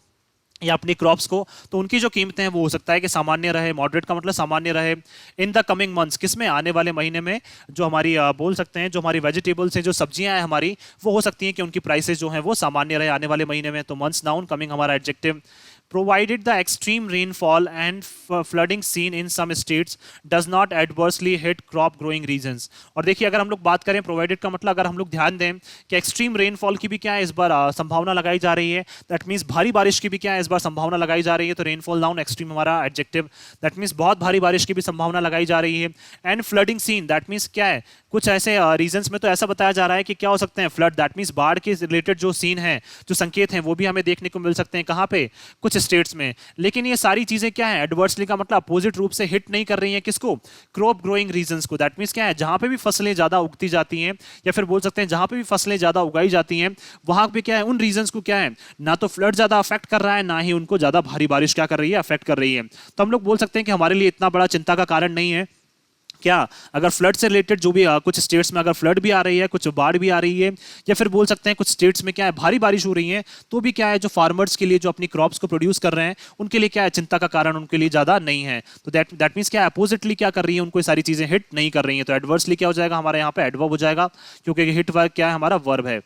या अपनी क्रॉप्स को, तो उनकी जो कीमतें हैं वो हो सकता है कि सामान्य रहे, मॉडरेट का मतलब सामान्य रहे इन द कमिंग मंथ्स, किसमें, आने वाले महीने में। जो हमारी बोल सकते हैं जो हमारी वेजिटेबल्स हैं, जो सब्जियां हैं हमारी, वो हो सकती हैं कि उनकी प्राइसेस जो हैं वो सामान्य रहे आने वाले महीने में। तो मंथ्स नाउन, कमिंग हमारा adjective. provided the extreme rainfall and flooding seen in some states does not adversely hit crop growing regions। और देखिए अगर हम लोग बात करें प्रोवाइडेड का मतलब, अगर हम लोग ध्यान दें कि एक्सट्रीम रेनफॉल की भी क्या है इस बार संभावना लगाई जा रही है, दैट मीन्स भारी बारिश की भी क्या है इस बार संभावना लगाई जा रही है। तो रेनफॉल नाउन, एक्सट्रीम हमारा एडजेक्टिव, दैट मीन्स बहुत भारी बारिश की भी संभावना लगाई जा रही है। And flooding seen, that means क्या है, कुछ ऐसे रीजन्स में तो ऐसा बताया जा रहा है कि क्या हो सकते हैं फ्लड, दैट मीन्स बाढ़ के रिलेटेड जो सीन है, जो संकेत हैं वो भी हमें देखने को मिल सकते हैं। कहाँ पे, कुछ स्टेट्स में। लेकिन ये सारी चीजें क्या है, एडवर्सली का मतलब अपोजिट रूप से हिट नहीं कर रही हैं किसको, क्रॉप ग्रोइंग रीजन्स को। दैट मीन्स क्या है, जहां पे भी फसलें ज्यादा उगती जाती हैं, या फिर बोल सकते हैं जहां पे भी फसलें ज्यादा उगाई जाती हैं, वहां पे क्या है, उन रीजन्स को क्या है, ना तो फ्लड ज्यादा अफेक्ट कर रहा है, ना ही उनको ज्यादा भारी बारिश क्या कर रही है, अफेक्ट कर रही है। तो हम लोग बोल सकते हैं कि हमारे लिए इतना बड़ा चिंता का कारण नहीं है क्या, अगर फ्लड से रिलेटेड जो भी कुछ स्टेट्स में अगर फ्लड भी आ रही है, कुछ बाढ़ भी आ रही है, या फिर बोल सकते हैं कुछ स्टेट्स में क्या है भारी बारिश हो रही है, तो भी क्या है जो फार्मर्स के लिए जो अपनी क्रॉप्स को प्रोड्यूस कर रहे हैं उनके लिए क्या है, चिंता का कारण उनके लिए ज्यादा नहीं है। तो दैट मीन्स क्या है, अपोजिटली क्या कर रही है, उनको ये सारी चीजें हिट नहीं कर रही है। तो एडवर्सली क्या हो जाएगा हमारे यहाँ पे, एडवर्ब हो जाएगा, क्योंकि हिट वर्ब क्या है, हमारा वर्ब है।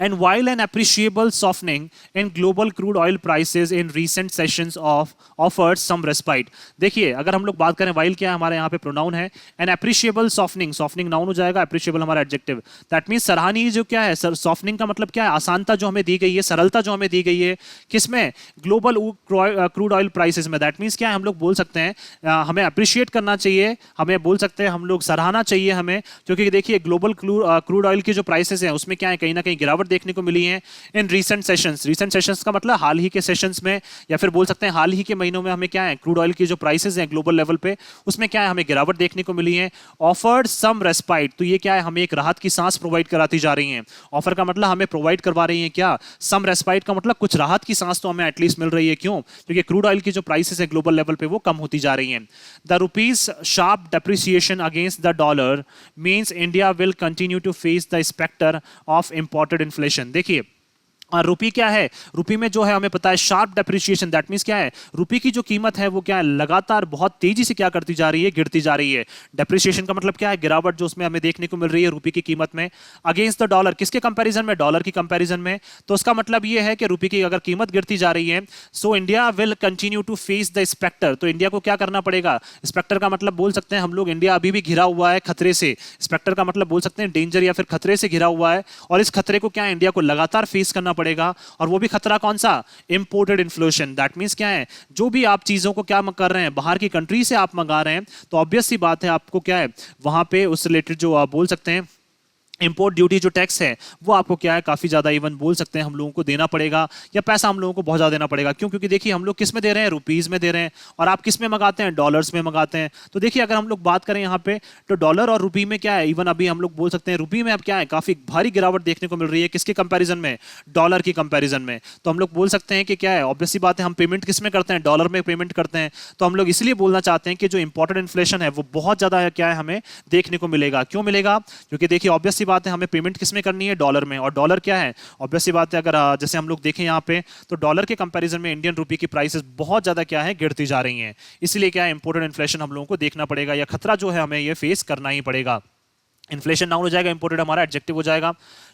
And while an appreciable softening in global crude oil prices in recent sessions of offered some respite। देखिए अगर हम लोग बात करें while क्या है हमारे यहाँ पे प्रोनाउन है, an appreciable softening, softening noun हो जाएगा, appreciable हमारा एडजेक्टिव। दैट मीन्स सराहनीय जो क्या है, softening का मतलब क्या है, आसानता जो हमें दी गई है, सरलता जो हमें दी गई है, किसमें, ग्लोबल क्रूड ऑयल प्राइसेस में। दैट मीन्स क्या है, हम लोग बोल सकते हैं हमें अप्रिशिएट करना चाहिए, हमें बोल सकते हैं हम लोग सराहना चाहिए हमें, क्योंकि देखिए ग्लोबल क्रूड ऑयल की जो प्राइसेस हैं उसमें क्या है, कहीं ना कहीं गिरावट देखने को मिली है in recent sessions. Recent sessions का मतलब हाल ही के सेशंस में, या फिर बोल सकते हैं हाल ही के महीनों में हमें क्या है, क्रूड ऑयल की जो प्राइसेस हैं ग्लोबल लेवल पे, उसमें क्या है, हमें गिरावट देखने को मिली है। ऑफर्ड सम रेस्पाइट, तो ये क्या है, हमें एक राहत की सांस प्रोवाइड कराती जा रही हैं। ऑफर का मतलब हमें प्रोवाइड करवा रही है क्या, सम रेस्पाइट का मतलब कुछ राहत की सांस तो हमें एटलीस्ट मिल रही है। क्यों, क्योंकि क्रूड ऑयल की जो प्राइसेस है ग्लोबल लेवल पे वो कम होती जा रही हैं। The rupee's sharp depreciation against the dollar means India will continue to face the spectre of imported inflation. देखिए रुपी क्या है, रुपी में जो है हमें पता है शार्प डेप्रिसिएशन, दैट मींस क्या है, रुपी की जो कीमत है वो क्या है, लगातार बहुत तेजी से क्या करती जा रही है, गिरती जा रही है। डेप्रिसिएशन का मतलब क्या है, गिरावट जो उसमें हमें देखने को मिल रही है रुपी की कीमत में। अगेंस्ट द डॉलर, किसके कंपैरिजन में, डॉलर की कंपैरिजन में। तो उसका मतलब ये है कि रुपी की अगर कीमत गिरती जा रही है, so India will continue to face the spectre, तो इंडिया को क्या करना पड़ेगा, स्पेक्टर का मतलब बोल सकते हैं हम लोग, इंडिया अभी भी घिरा हुआ है खतरे से। स्पेक्टर का मतलब बोल सकते हैं डेंजर या फिर खतरे से घिरा हुआ है, और इस खतरे को क्या है, इंडिया को लगातार फेस करना पड़ेगा। और वो भी खतरा कौन सा, इंपोर्टेड इन्फ्लेशन। दैट मींस क्या है, जो भी आप चीजों को क्या कर रहे हैं, बाहर की कंट्री से आप मंगा रहे हैं, तो ऑब्वियस सी बात है आपको क्या है, वहां पे उस रिलेटेड जो आप बोल सकते हैं इंपोर्ट ड्यूटी जो टैक्स है वो आपको क्या है, काफी ज्यादा इवन बोल सकते हैं हम लोगों को देना पड़ेगा, या पैसा हम लोगों को बहुत ज्यादा देना पड़ेगा। क्यों, क्योंकि देखिए हम लोग किस में दे रहे हैं, रुपीज में दे रहे हैं, और आप किस में मंगाते हैं, डॉलर्स में मंगाते हैं। तो देखिए अगर हम लोग बात करें यहाँ पे, तो डॉलर और रुपी में क्या है, इवन अभी हम लोग बोल सकते हैं रुपी में अब क्या है, काफी भारी गिरावट देखने को मिल रही है, किसके कंपेरिजन में, डॉलर की कंपेरिजन में। तो हम लोग बोल सकते हैं कि क्या है, ऑब्वियसली बात है, हम पेमेंट किस में करते हैं, डॉलर में पेमेंट करते हैं। तो हम लोग इसलिए बोलना चाहते हैं कि जो इंपॉर्टेंट इन्फ्लेशन है वो बहुत ज्यादा क्या है, हमें देखने को मिलेगा। क्यों मिलेगा, क्योंकि देखिए ऑब्वियसली बात है, हमें पेमेंट किसमें करनी है, डॉलर में। और डॉलर क्या है, ऑब्वियसली बात है, अगर जैसे हम लोग देखें यहाँ पे, तो डॉलर के कंपैरिजन में इंडियन रुपी की प्राइसेस बहुत ज्यादा क्या है, गिरती जा रही हैं। इसलिए क्या है, इंपोर्टेड इन्फ्लेशन हम लोगों को देखना पड़ेगा, या खतरा जो है हमें ये फेस करना ही पड़ेगा। इन्फ्लेशन नाउन हो जाएगा, इंपोर्टेड हमारा एडजेक्टिव हो जाएगा,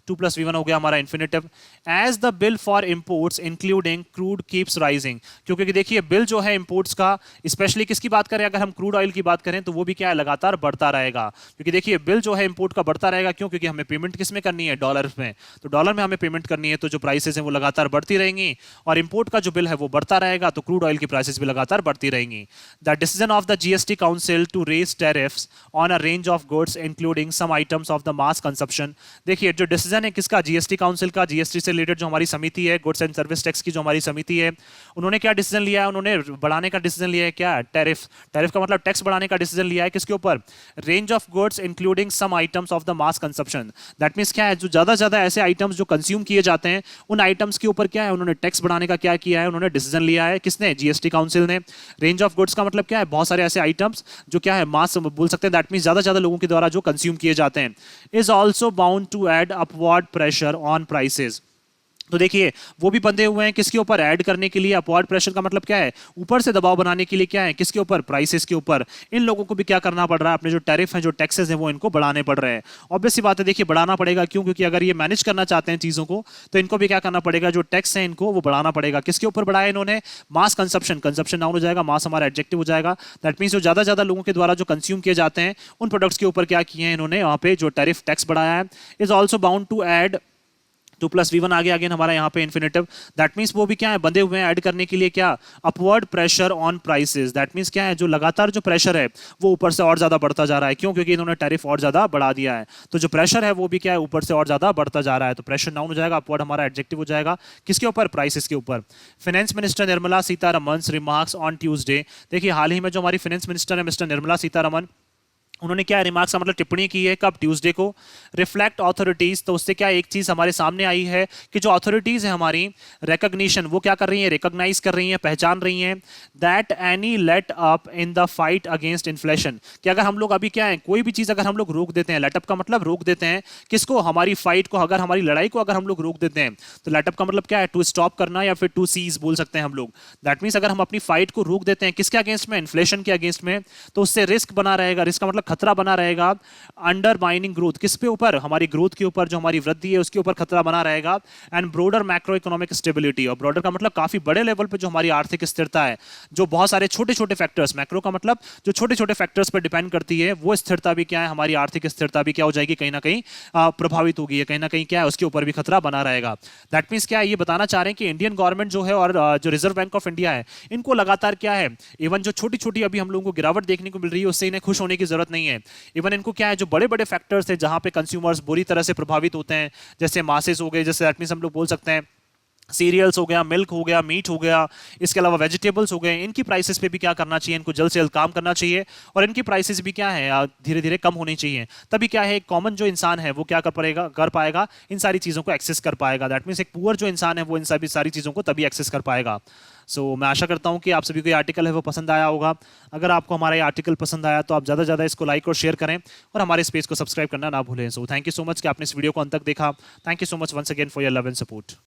2+V1 हो गया हमारा infinitive. As the bill for imports including crude keeps rising, क्योंकि देखिए बिल जो है इंपोर्ट्स का, स्पेशली किसकी बात करें, अगर हम क्रूड ऑयल की बात करें तो वो भी क्या है, लगातार बढ़ता रहेगा। क्योंकि देखिए बिल जो है इंपोर्ट का बढ़ता रहेगा, क्यों, क्योंकि हमें पेमेंट किस में करनी है, डॉलर में, तो डॉलर में हमें पेमेंट करनी है, तो जो प्राइसेस हैं वो लगातार बढ़ती रहेंगी, और इंपोर्ट का जो बिल है वो बढ़ता रहेगा, तो क्रूड ऑयल की प्राइसेस भी लगातार बढ़ती रहेंगी। The decision of the GST council to raise tariffs on a range of goods including some items of the mass consumption, देखिए जो डिसीजन है किसका, जीएसटी काउंसिल का, जीएसटी से रिलेटेड जो हमारी समिति है, गुड्स एंड सर्विस टैक्स की जो हमारी समिति है, उन्होंने क्या डिसीजन लिया है, उन्होंने बढ़ाने का डिसीजन लिया है, क्या, टैरिफ, टैरिफ का मतलब टैक्स बढ़ाने का डिसीजन लिया है, किसके ऊपर, range of goods including some items of the mass consumption. That means क्या है, जो ज्यादा ऐसे आइटम्स जो कंज्यूम किए जाते हैं उन आइटम्स के ऊपर क्या है, उन्होंने टैक्स बढ़ाने का क्या किया है, उन्होंने डिसीजन लिया है, किसने, जीएसटी काउंसिल ने। रेंज ऑफ गुड्स का मतलब क्या है, बहुत सारे ऐसे आइटम्स जो क्या है, मास बोल सकते हैं, दैट मींस ज्यादा लोगों के द्वारा जो कंज्यूम किए जाते हैं, is also bound to add upward pressure on prices. तो देखिए वो भी बंधे हुए हैं किसके ऊपर, ऐड करने के लिए, अपवर्ड प्रेशर का मतलब क्या है, ऊपर से दबाव बनाने के लिए, क्या है, किसके ऊपर, प्राइसेस के ऊपर। इन लोगों को भी क्या करना पड़ रहा है, अपने जो टैरिफ हैं, जो टैक्सेस हैं, वो इनको बढ़ाने पड़ रहे हैं। ऑब्वियस सी बात है, देखिए बढ़ाना पड़ेगा, क्यों, क्योंकि अगर ये मैनेज करना चाहते हैं चीजों को, तो इनको भी क्या करना पड़ेगा, जो टैक्स है इनको वो बढ़ाना पड़ेगा। किसके ऊपर बढ़ाया इन्होंने, मास कंजप्शन, कंजप्शन नाउन हो जाएगा, मास हमारा एडजेक्टिव हो जाएगा। दैट मींस जो ज्यादा लोगों के द्वारा जो कंज्यूम किए जाते हैं उन प्रोडक्ट्स के ऊपर क्या किए हैं इन्होंने, वहां पे जो टैरिफ टैक्स बढ़ाया है। Is also bound to add, 2+V1 आ गया अगेन हमारा यहाँ पे इन्फिनेटिव। दैट मींस वो भी क्या है, बंधे हुए हैं ऐड करने के लिए, क्या, upward pressure on prices. That means क्या है, जो लगातार जो प्रेशर है वो ऊपर से और ज्यादा बढ़ता जा रहा है, क्यों, क्योंकि इन्होंने टैरिफ और ज्यादा बढ़ा दिया है, तो जो प्रेशर है वो भी क्या है, ऊपर से और ज्यादा बढ़ता जा रहा है। तो प्रेशर नाउन हो जाएगा, अपवर्ड हमारा एडजेक्टिव हो जाएगा, किसके ऊपर, प्राइसेस के ऊपर। Finance minister Nirmala Sitharaman remarks on Tuesday, देखिए हाल ही में जो हमारी फाइनेंस मिनिस्टर है मिस्टर निर्मला सीतारमन, उन्होंने क्या रिमार्क्स मतलब टिप्पणी की है, कब, ट्यूसडे को। रिफ्लेक्ट ऑथोरिटीज, तो उससे क्या एक चीज हमारे सामने आई है कि जो अथॉरिटीज है हमारी, रिकॉग्निशन, वो क्या कर रही है, रिकॉग्नाइज कर रही है, पहचान रही है, that any let up in the fight against inflation, कि अगर हम लोग अभी क्या है, कोई भी चीज अगर हम लोग रोक देते हैं, लेटअप का मतलब रोक देते हैं, किसको, हमारी फाइट को, अगर हमारी लड़ाई को अगर हम लोग रोक देते हैं, तो लेटअप का मतलब क्या है, टू स्टॉप करना, या फिर टू सीज बोल सकते हैं हम लोग। दैट मींस अगर हम अपनी फाइट को रोक देते हैं, किसके अगेंस्ट में, इन्फ्लेशन के अगेंस्ट में, तो उससे रिस्क बना रहेगा, रिस्क का मतलब खतरा बना रहेगा, अंडरमाइनिंग ग्रोथ, किस पे ऊपर, हमारी ग्रोथ के ऊपर, जो हमारी वृद्धि है उसके ऊपर खतरा बना रहेगा, and broader macro economic stability, और ब्रॉडर का मतलब काफी बड़े लेवल पे जो हमारी आर्थिक स्थिरता है, जो बहुत सारे छोटे छोटे फैक्टर्स, मैक्रो का मतलब जो छोटे छोटे फैक्टर्स पर डिपेंड करती है, वो स्थिरता भी क्या है, हमारी आर्थिक स्थिरता भी क्या हो जाएगी, कहीं ना कहीं प्रभावित होगी, कहीं ना कहीं क्या है, उसके ऊपर भी खतरा बना रहेगा। दैट मींस क्या है, ये बताना चाह रहे हैं कि इंडियन गवर्नमेंट जो है और जो रिजर्व बैंक ऑफ इंडिया है, इनको लगातार क्या है, इवन जो छोटी छोटी अभी हम लोगों को गिरावट देखने को मिल रही है उससे इन्हें खुश होने की जरूरत नहीं है। इवन इनको क्या है, जो बड़े बड़े फैक्टर्स हैं जहां पे कंज्यूमर्स बुरी तरह से प्रभावित होते हैं, जैसे मासेस हो गए, जैसे दैट मींस हम लोग बोल सकते हैं सीरियल्स हो गया, मिल्क हो गया, मीट हो गया, इसके अलावा वेजिटेबल्स हो गए, इनकी प्राइसेस पे भी क्या करना चाहिए, इनको जल्द से जल्द काम करना चाहिए, और इनकी प्राइसेस भी क्या है, धीरे धीरे कम होनी चाहिए। तभी क्या है, एक कॉमन जो इंसान है वो क्या कर पाएगा, इन सारी चीज़ों को एक्सेस कर पाएगा। दैट मीन्स एक पुअर जो इंसान है वो इन सारी चीज़ों को तभी एक्सेस कर पाएगा। मैं आशा करता हूं कि आप सभी को ये आर्टिकल है वो पसंद आया होगा। अगर आपको हमारा ये आर्टिकल पसंद आया तो आप ज़्यादा से ज़्यादा इसको लाइक और शेयर करें, और हमारे इस पेज को सब्सक्राइब करना ना भूलें। थैंक यू सो मच कि आपने इस वीडियो को अंत तक देखा। Thank you so much once again for your love and support.